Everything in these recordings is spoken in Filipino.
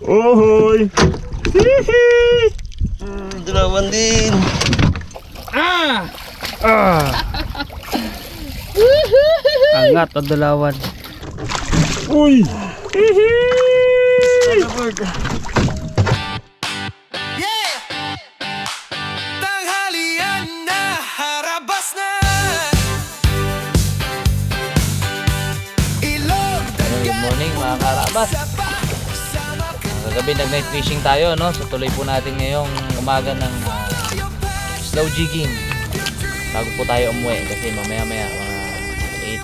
Ohoy! Hihi! Dalawan din. Ah! Angat o dalawan. Uy! Hihi! Tanghalian na, harabas na. Ilog, Good morning mga karabas. Kagabi nag-night fishing tayo, no? So tuloy po natin ngayong umaga ng slow jigging. Bago po tayo umuwi kasi mamaya mga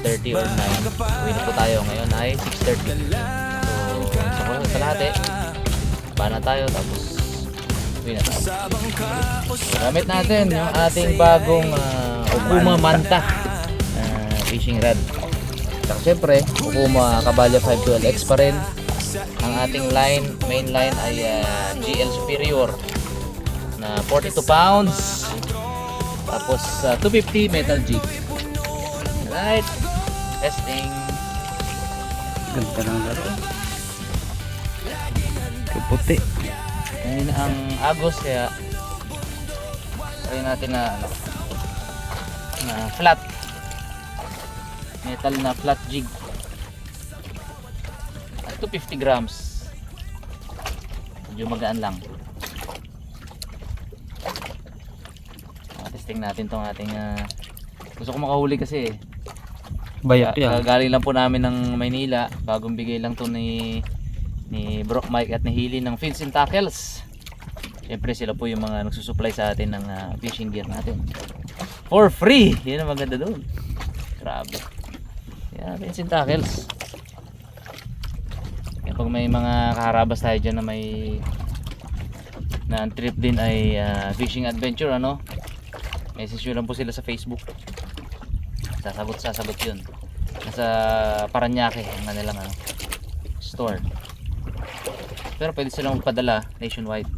8:30 or 9 uwi na po tayo. Ngayon ay 6:30. So sa kalahati ba na tayo tapos uwi na tayo. Gamit natin yung ating bagong Okuma Manta fishing rod. Saka syempre Okuma Caballo 512X pa rin. Ang ating main line ay GL Superior na 42 pounds. Tapos 250 metal jig. Alright, testing. Ganda ng laro. Kaputi. Ngayon ang agos kaya try natin na flat metal na flat jig at 250 grams. Medyo magaan lang. Testing natin tong ating gusto ko makahuli kasi Bayat yan. galing lang po namin ng Maynila. Bagong bigay lang to ni Bro Mike at ni Hili ng Fins and Tackles. Siyempre sila po yung mga nagsusupply sa atin ng fishing gear natin for free. Yan ang maganda doon. Grabe. Yan, Fins and Tackles. Kaya pag may mga kaharabas tayo dyan na may na ang trip din ay fishing adventure, ano, message nyo lang po sila sa Facebook. Sasagot yun. Nasa Paranaque ang kanilang store. Pero pwede silang magpadala nationwide.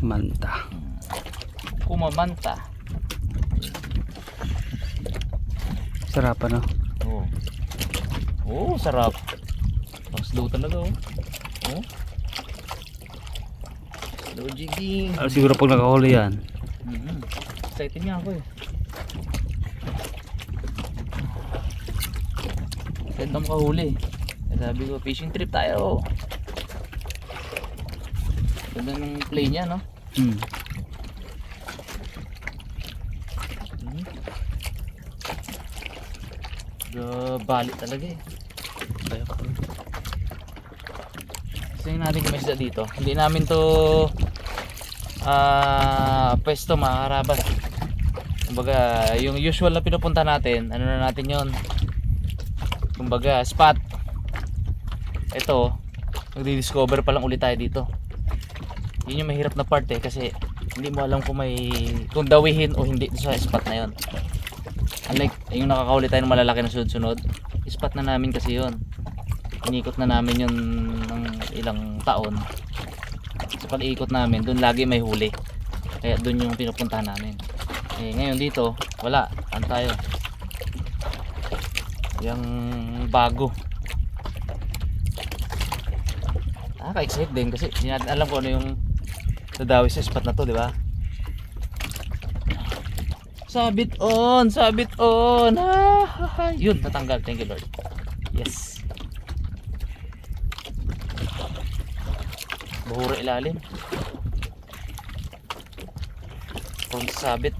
Manta. Okuma Manta. Sarap ano? Oo. Oo, sarap. Ang slow talaga, oh. Oh. Slow jigging. Siguro pag nakahuli yan. Excited nga ako eh. Excited na makahuli. Kaya sabi ko, fishing trip tayo. Ganda ng play niya, no? Balik talaga eh. Gusto natin kumisda dito. Hindi namin to pwesto mga karabas. Kumbaga yung usual na pinupunta natin, ano na natin yon, kumbaga spot. Ito magdi-discover pa lang ulit tayo dito. Yun yung mahirap na part eh, kasi hindi mo alam kung dawihin o hindi sa spot na yon. Unlike yung nakakahuli tayo ng malalaki na sunod-sunod, spot na namin kasi yon. Inikot na namin yun ng ilang taon. Sa pag-iikot namin, doon lagi may huli. Kaya doon yung pinupuntahan namin. Eh ngayon dito, wala. Ano tayo? Yung bago. Ka-excite din kasi hindi natin alam kung ano yung nadawi sa spot na to, di ba? Sabit on! Sabit on! Yun, natanggal. Thank you Lord. Yes. Bahura ilalim. Kung sabit.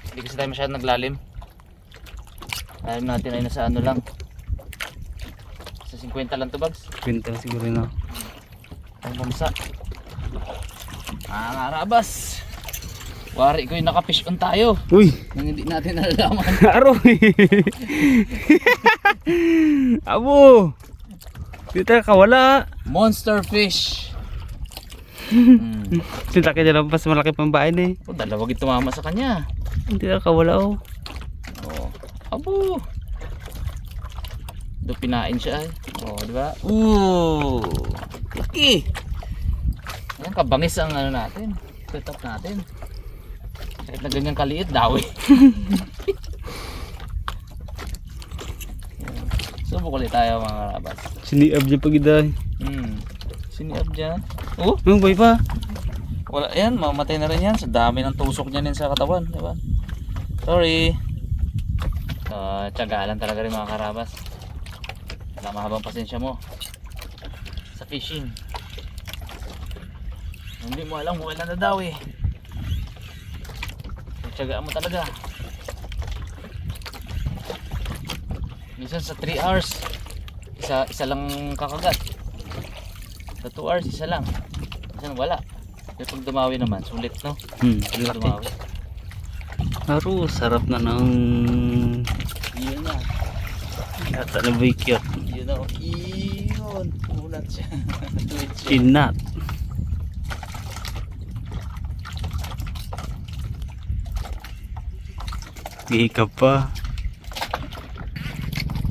Hindi kasi tayo masyadong naglalim. Lalim natin ay nasa ano lang. Sa 50 lang to, bags. Kwenta siguro na. Ang bamsa. Ang arabas. Wari ko yung naka-fish on tayo. Uy! Nang hindi natin nalalaman. Aroy! Abo! Dito kawala. Monster fish. Sinta niya lang pas malaki pang bahay na eh. Oh, dalawag ito tumama sa kanya. Hindi na kawala oh. Oh, abo. Do pinain siya ay. Oh, di ba? Ooh. Laki. Yan kabangis ang ano natin. Setup natin. Kahit na ganyan kaliit, dawi. So Subok ulit tayo mga karabas. Siniab niya pag iday. Siniab dyan. Oh, Ang bay pa. wala yan. Mamatay na rin yan. Sa dami ng tusok niya sa katawan. Diba? Sorry. Tiyaga lang talaga rin mga karabas. Wala mahabang pasensya mo sa fishing. Hindi mo alam kung kailan na daw eh. Tiyagaan mo talaga. Minsan sa 3 hours isa lang kakagat. Sa 2 hours isa lang. Minsan wala. Pero pag dumawi naman sulit, no? Laki. Dumawi. Aro, sarap na ng Yun na. yata na baykot. Yun na. Yun. Ulat siya. Tuwid siya. Inat. Gihikap pa.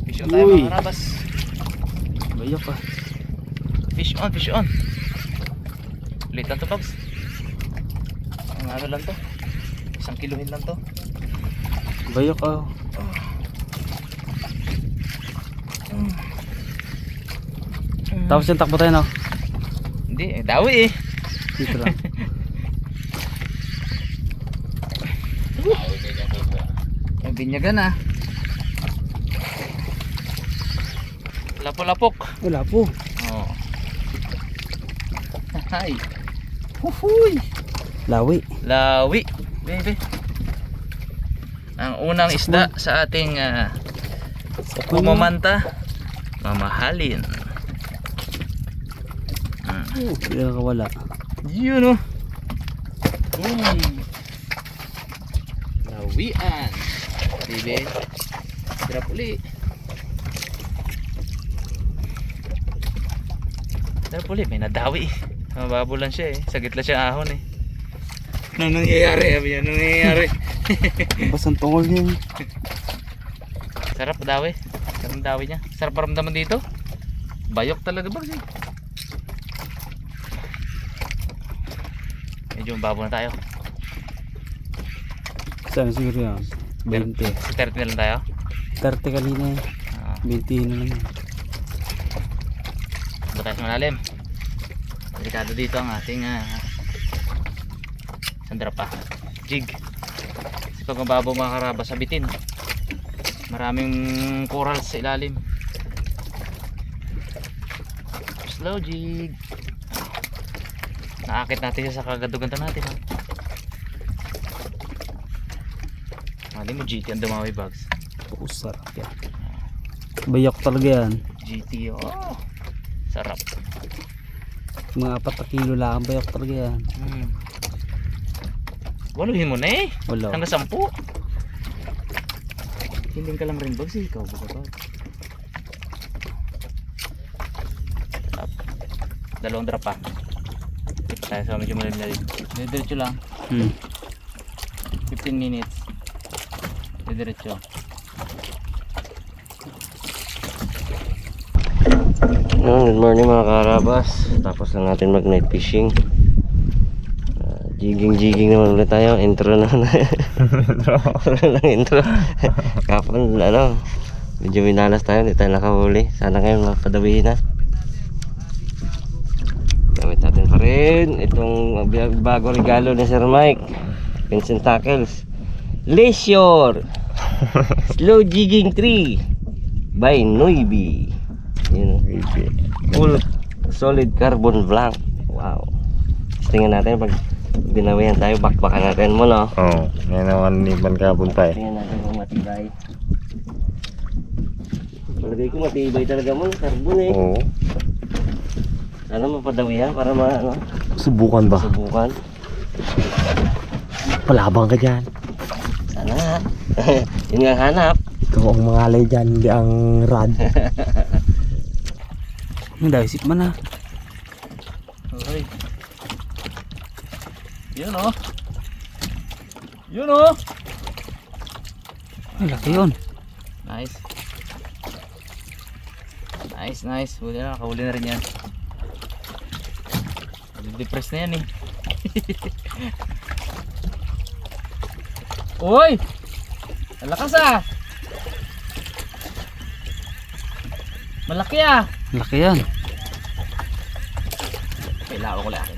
Fish on tayo Uy. mga karabas. Bayak pa. Fish on, fish on. Late lang to, Pops. Ang ano lang to. 1 kilohin lang to. Bayak ka. Tapos yung takbo tayo, no? Hindi, dawi eh. Dito lang. May binyagan ah. Lapok-lapok. Wala po. Oh. Hay. Huhuy. Lawi. Lawi. Baby. Ang unang isda sa ating pumamanta. Mamahalin. Hindi na wala. Yun oh. Lawian. Baby. Tira puli. Tira puli. May nadawi. Mababo lang siya eh. Sagit lang siya ahon eh. Ano nangyayari? Sabi niya, ano nangyayari? Basang tungol niya. Sarap dawi. Sarap dawi niya. Sarap paramdaman dito. Bayok talaga ba kasi? Medyo mababo na tayo. Saan siguro yan? 20. 30 na lang tayo. 30 kanina eh. 20 na lang yun. Doon tayo sa malalim. Delikado dito ang ating sandrapa. Jig. Kasi pag mababaw mga karabas, sabitin. Maraming corals sa ilalim. Slow jig. Naakit natin siya sa kagadugantan natin. Mali mo GT ang dumawi bags. Oh, sarap yan. Bayak talaga yan. GT oh. Sarap. Mga 4 kilo lang. Bayak talaga yan. Waluhin mo na eh. Wala. Hanggang 10. Hiling ka lang rin bags eh. Ikaw ba ba? Dalawang drop pa. Tayo sa medyo malalim. Diretso lang. 15 minutes. Diretso. Good morning mga karabas. Tapos lang natin mag night fishing. Jigging naman ulit tayo. Intro naman. Intro. Kapon medyo minalas tayo. Hindi tayo nakahuli. Sana ngayon mapadawihin na. Gamit natin pa rin itong bago regalo ni Sir Mike. Vincent Tackles Leisure Slow Jigging 3 by Noibi. Yun, full solid carbon blank. Wow. Tingnan natin pag binawihan tayo, bakbakan natin mo, no? Oo. Ngayon naman niban carbon pa eh. Tingnan natin kung matibay. Palagay ko matibay talaga mo, carbon eh. Oo. Ano mapadawihan para Subukan ba? subukan. Palabang ka dyan. Sana nga. Yun nga ang hanap. Ikaw ang mangalay dyan, hindi ang rad. Ang daisip man na. Okay. Yun oh. Yun oh. Ay, laki yun. Nice. Nice. Huli na. Nakahuli na rin yan. Depress na yan eh. Uy! Ang lakas ah! Malaki ah. Laki yan. Kailangan ko lang.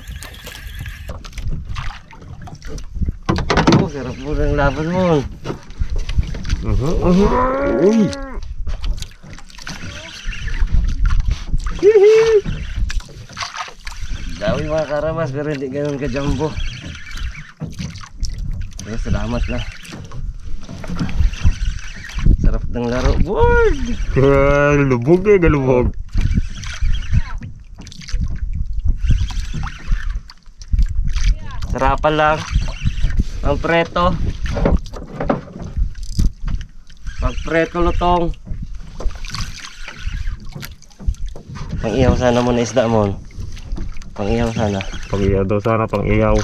Oh, sarap mo ng laban mo. Uy! Dami mga karabas pero hindi ganun ka-jumbo. Pero salamat na. Sarap ng laro. Board! Galubog eh, galubog. Sarapan lang. Ang preto. Pag preto lutong. Pang-ihaw sana mo na isda mo. Pang-ihaw sana. Pang-iyaw daw sana, pang-iyaw.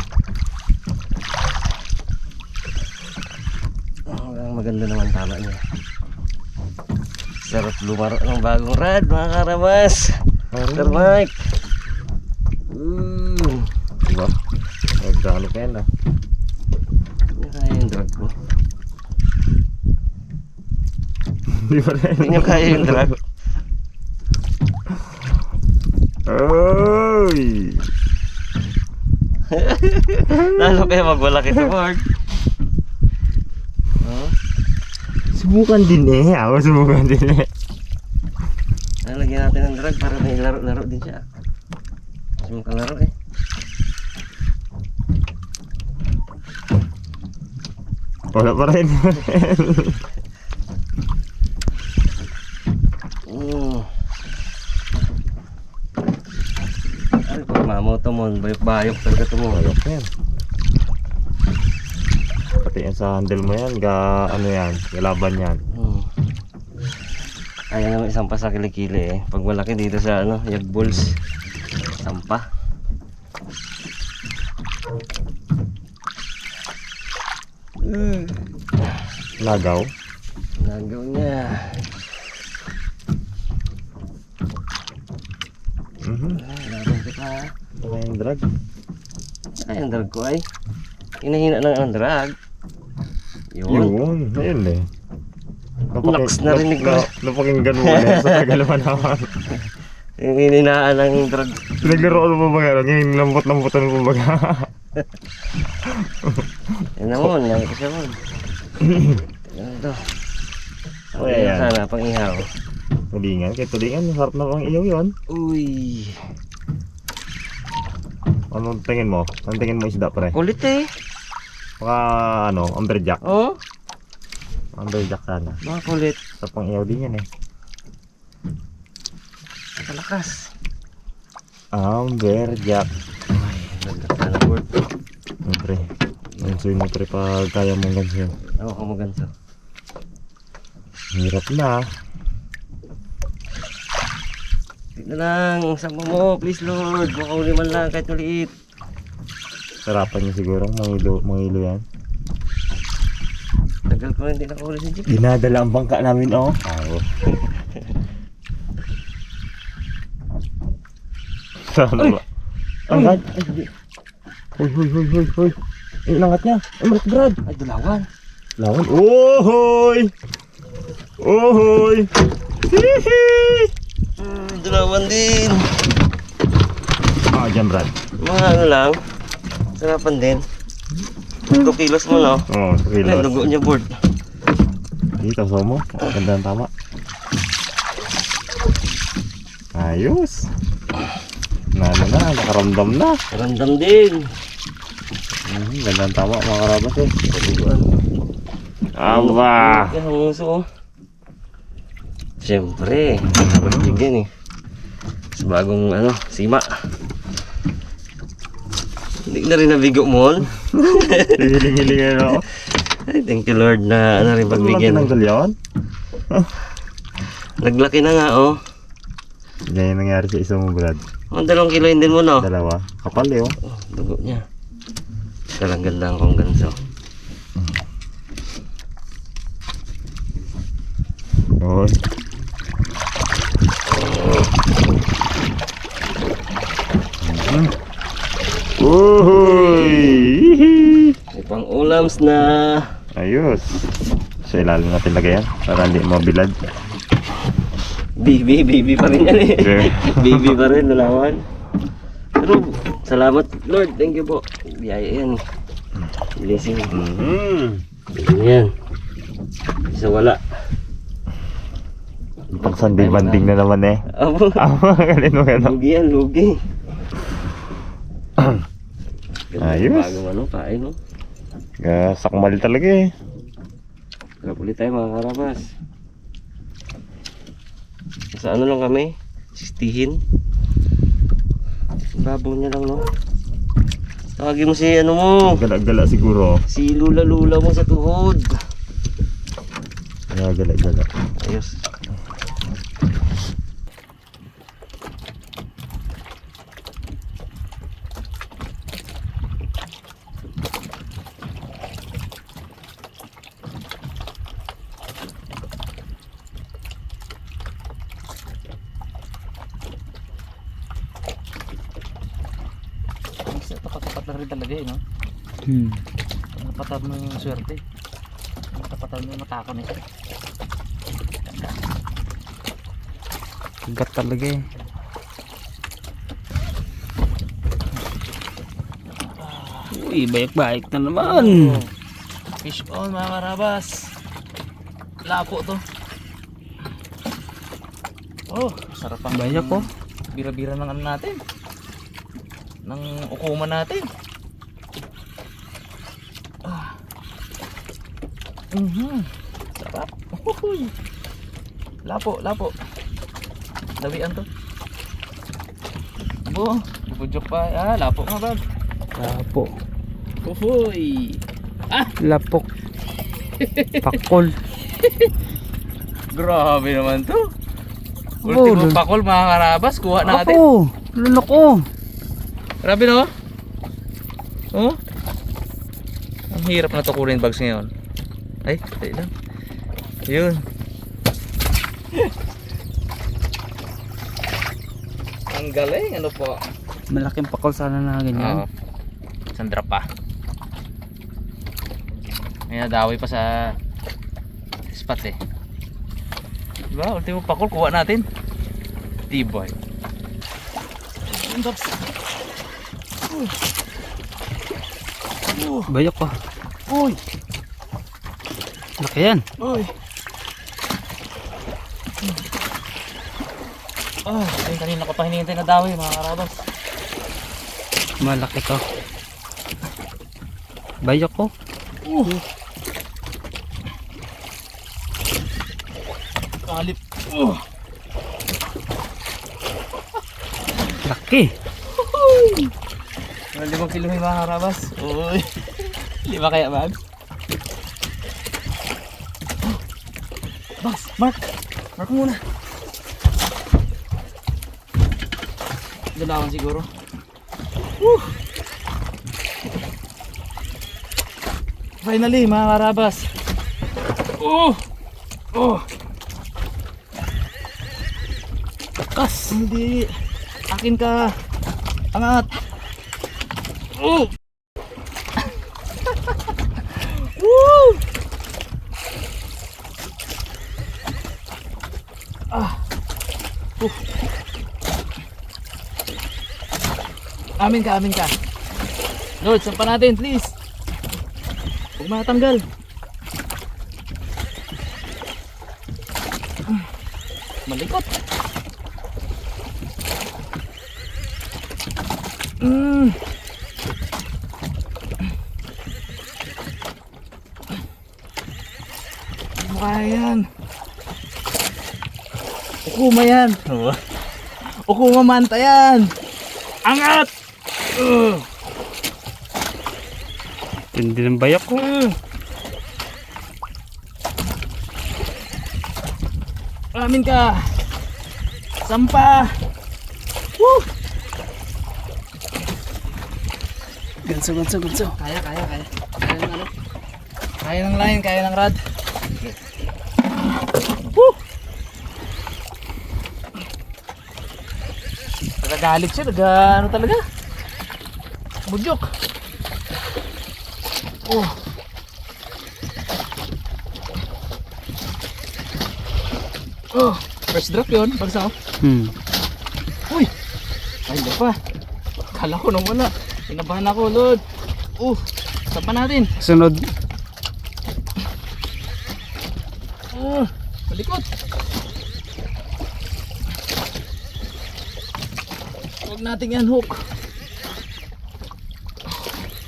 Maganda naman tama niya. Sarap lumaro ng bagong rad mga karabas. Sir Mike. Diba? Nagkano pa yan ah. Hindi kaya yung drag ko. Di ba rin? Hindi nyo kaya yung drag. Oy! Lalo kayo magwalaki sa board. Oh, Subukan din eh. Ako subukan din eh. lalagyan natin ng drag para may laro-laro din siya. Mas makalaro eh. Wala pa rin. Ay, pag mamoto mo, bayok-bayok talaga ito mo. Ayok yan. Pati yan sa handle mo yan. Ano yan? Galaban yan. Kaya naman isang pa sa kilikili eh. Pag malaki dito sa ano, yag balls. Sampa. Lagaw. Nagaw niya. Laban kita. Ito kaya yung drag. Ay, ang drag ko ay. Hinahina lang ang drag. Yun. Yun. Ayun eh. Naks, narinig ko. Napakinggan mo na sa tagal pa naman. Yung hininaan ng drag. Pinaglaro ko pa baga. Ngayon lambot-lambotan mo baga. Yan naman, yan ko siya mo. Yan ito. O, yan. Sana, pang ihaw. Tulingan. Kaya tulingan. Harap na pang iyo yun. Uy. Anong tingin mo? Anong tingin mo isda pre? Kulit eh. Baka ano, umberjack. Oh, Umberjack sana. mga kulit. Sa pang iyaw din yan eh. Kalakas. Umberjack. Ganda ka na board. Pre. Gansoy mo pre pag kaya mong gansoy. Ako ka maganso. Hirap na. Tignan lang, sama mo, please Lord. Makauli man lang kahit maliit. Sarapan niya siguro. Mangilo yan. Tagal ko na hindi nakauli si Jeep. Dinadala ang bangka namin oh. Oo. Sana ba? Angat. Hoy, hoy, hoy, hoy, hoy. Inangat niya. Marat Brad. Ay, dulawan. Lawan. Oh, hoy. Oh, hoy. Hihi. Dulawan din. Ah, dyan Brad. Mga ano lang. Sarapan din. 2 kilos mo no? Oh, Ay, kilos. dugo niya board. Dito, so mo. Ganda ang tama. Ayos. Ano na, nakaramdam na. Random din. Ganda ang tama mga karabas eh. Duguan. Aba! Yan ang uso oh. Siyempre, pagbigyan eh. Sa bagong ano, sima. Hindi na rin nabigo mo. Hiling-hiling ano. Ay, thank you Lord na ano rin pagbigyan. Tinanggal yun? Naglaki na nga oh. Ganyan nangyari sa isang mo Brad. Oh, 2 kilo din mo no? Dalawa. Kapal eh oh. Oh, dugo niya. Talanggan lang kong ganso. Oy. Uhuy! May pang ulams na. Ayos. Sa ilalim natin lagay yan para hindi mabilad. Baby pa rin yan eh. Okay. Baby pa rin, lalawan. Pero, salamat Lord, thank you po. Biyaya yan. Blessing. Yan. Isa wala. Pag Sunday banding na naman eh. Abo. Galing mo ano. Lugi yan, lugi. Ayos. Bagong ano, kain no. Sakmal talaga eh. Grab ulit tayo mga karabas. Sa ano lang kami? Sistihin. Babaw niya lang no. Tawagin mo si ano mo. Gala-gala siguro. Si lula-lula mo sa tuhod. Gala-gala. Ayos. Tapat-tapat na rin talaga eh, no? Hmm. Tapat mo yung swerte. Tapat mo yung matakon eh. Kagat talaga eh. Uy, bayak-bayak na naman. Fish on mga karabas. Lapo to. Oh, sarap ang Bayak ko. bira-bira ng ano natin. Ng ukuman natin. Sarap. Uhuy. Lapo. Dawian to. Abo, bubudjok pa. Lapo nga bag. Lapo. Uhuy. Lapok. Pakol. Grabe naman to. Oh, Ultimo pakol mga karabas, kuha natin. Ako. Luloko. Grabe no? Oh? Ang hirap na tukurin bags ngayon. Ay, tayo lang. Yun. Ang galing, ano po? Malaking pakol sana na ganyan. Oo. Sandra pa. May nadawi pa sa spot eh. Diba? Ultimo pakol, kuha natin. T-boy. Bayak ko. Uy! Laki yan. Uy! Ayun, kanina ko pa hinihintay na dawi mga karabas. Malaki to. Bayak ko. Kalip. Laki. Mga 5 kilo yung mga karabas. Uy! 5 kaya bag? Bags, Mark muna. Dalawan siguro. Finally mga karabas. Takas, hindi. Akin ka. Angat. Woo! Amin ka. Lord, sampa natin, please. Huwag matanggal. Malikot. Hindi mo kaya yan. Ukuma yan. Ukuma manta yan. Angat! Tindi ng bayak ko. Amin ka. Sampa. Woo! Ganso. Kaya. Kaya ng ano? Kaya ng line, kaya ng rod. Woo! Nagagalit siya, ano talaga? Budyok. Oh. First drop yun, bagsak. Uy! Ay, di pa. Kala ko nang wala. Kinabahan ako, Lord. Sapa natin. Sunod. Malikot. Huwag natin yan, hook.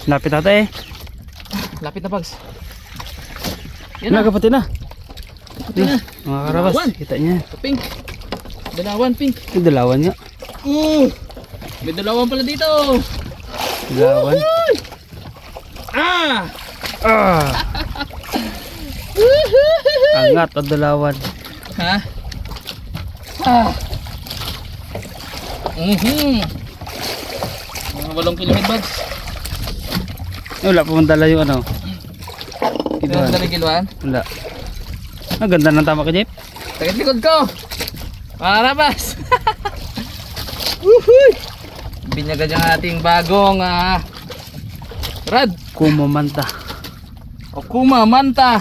Lapit ata eh. Lapit na, Bags. Yan na. Kapatid na. Kapatid na. Mga karabas, Dalawan. kita niya. Pink. Dalawan, pink. Yung dalawan nga. May dalawan pala dito. Dalawan. Ah! Angat o dalawan. Ha? Mga 8 kilometer, Bags. Wala pa mandala yung ano. Kiluan. Dali kiluan. Wala. Ang ganda ng tama ka, Jeep. Takit likod ko. Mga karabas. Woohoo! Binyagan yung ating bagong rad. Kumamanta. O Kuma Manta.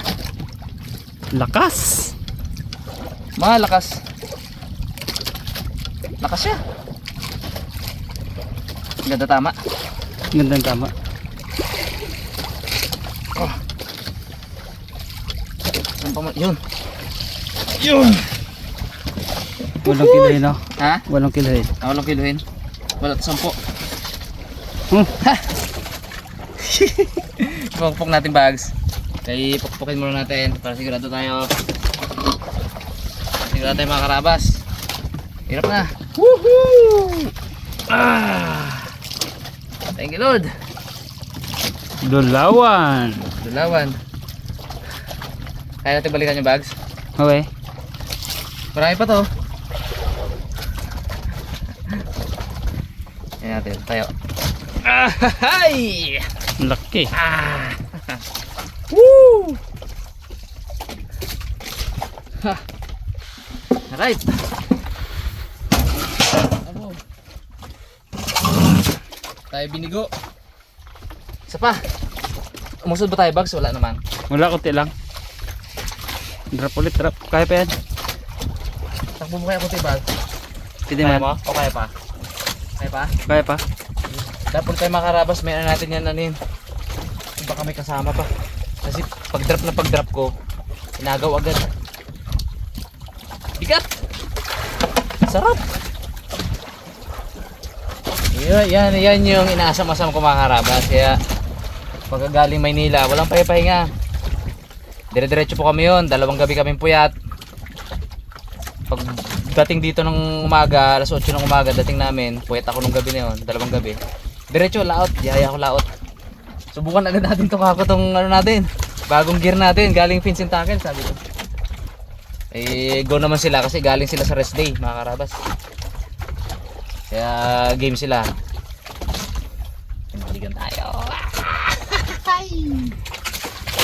Lakas. Malakas. Lakas siya. Ganda tama. Gandang tama. Saan pa mo? Yun. Yun. 8 kilohin no? Ha? 8 kilohin. 8 kilohin. Wala 10. Ha! Pukpuk natin, Bags. Kaya pukpukin muna natin para sigurado tayo. Sigurado tayo mga karabas. Hirap na. Woohoo! Thank you, Lord. Dalawan. Dalawan. Kaya natin balikan yung Bags. Okay. Marami pa to. Ayan natin, tayo. Hay! Laki. Woo! Ha. Alright. Tayo binigo. Isa pa. Umusod ba tayo, Bags? Wala naman. Wala, konti lang. Drop ulit, drop. Kaya pa yan. Takbo mo kaya konti, Bags? Pwede Kaya man. mo? O kaya pa? Kaya pa? Kaya pa. Dapat tayo makarabas, may ano natin yan nanin. Baka may kasama pa. Kasi pag drop ko, inagaw agad. Bigat! Sarap! Yan yung inaasam-asam ko mga karabas. Kaya pagkagaling Maynila, walang pahinga. Dire-diretso po kami yun. 2 gabi kaming puyat. Pag dating dito ng umaga, alas 8 ng umaga, dating namin, puyat ako nung gabi na yun, 2 gabi. Diretso, laot, yaya ko laot. Subukan agad natin itong kakotong ano natin, bagong gear natin, galing Vincent Tackle, sabi ko. Eh, go naman sila kasi galing sila sa rest day, mga karabas. Kaya game sila. Balikan tayo.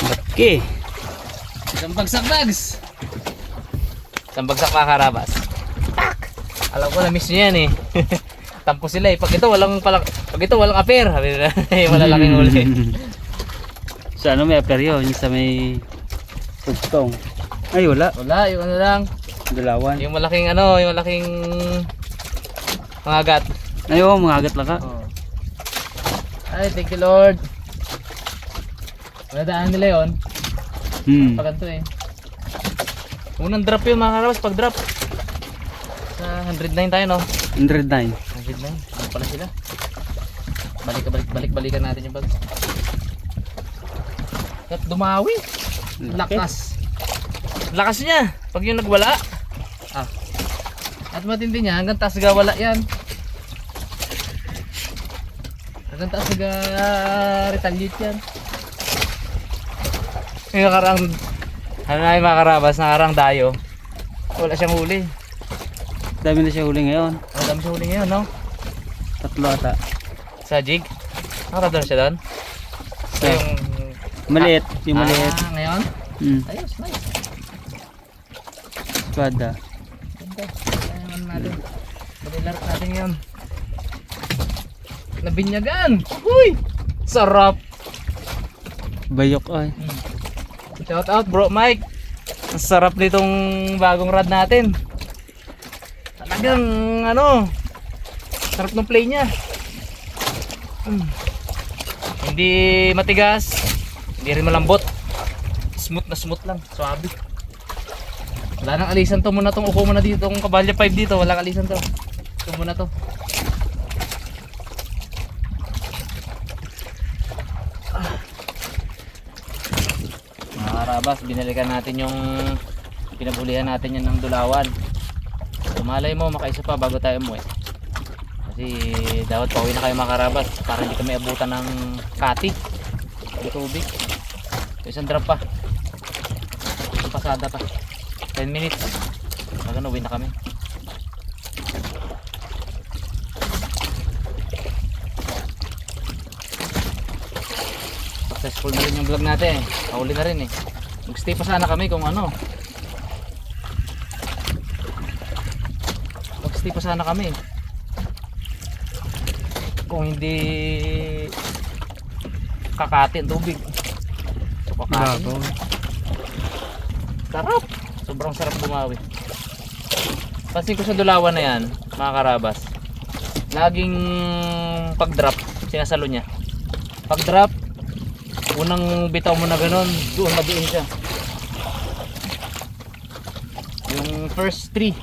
Laki. Isang bagsak, Bags. Isang bagsak, mga karabas. Pak! Alam ko na miss nyo yan eh. Tampo sila eh. Pag ito walang affair. Malalaking huli. Sa ano may apper yun? Yung sa may tugtong. Ay wala. Wala, yung ano lang. Dalawan. Yung malaking ano, yung malaking mangagat. Ay oo, mga agat lang ka. Oh. Ay, thank you, Lord. Nadaan nila yun. Paganto eh. Unang drop yun, mga karabas. Pag drop sa 109 tayo, no? 109. 109. Ano pala sila? Balikan natin yung bag. At dumawi. Lakas. Lakas niya. Pag yung nagwala. At matindi niya. Hanggang taas wala yan. Hanggang taas retaliate yan. Yung nakarang ano na yung mga karabas, nakarang dayo. Wala siyang huli. Dami na siya huli ngayon. Dami siya huli ngayon, no? 3 ata. Sa jig. Nakatador siya doon? Sa maliit. Yung maliit. Ngayon? Ayos, nice. Squada. Ganda. Ayan natin. Balilar natin yun. Nabinyagan. Uy! Sarap. Bayok ay. Shout out bro Mike. Ang sarap nitong bagong rod natin. Talagang ano, sarap ng play niya. Hindi matigas, hindi rin malambot. Smooth na smooth lang, suabe. Wala nang alisan to, muna tong upo muna dito, tong Kabalya 5 dito, walang alisan to. Ito muna to. Mga karabas, binalikan natin yung pinabulihan natin yan ng dulawan. Malay mo makaisa pa bago tayo umuwi. Kasi dapat pauwi na kayo mga karabas para hindi kami abutan ng kati ng tubig. Isang drop pa, isang pasada pa, 10 minutes bago uwi na kami. Successful na rin yung vlog natin. Pauli na rin eh. Mag-stay pa sana kami kung ano. Mag-stay pa sana kami kung hindi kakati ang tubig. So kakati. Sarap. Sobrang sarap bumawi. Pansin ko sa dulawan na yan, mga karabas. Laging pag-drop, sinasalo niya. Pag-drop, unang bitaw mo na ganun, doon madiin siya. Yung first 3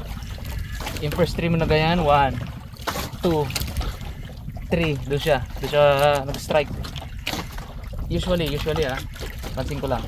mo na ganyan, 1, 2, 3, doon siya nag-strike. Usually pansin ko lang.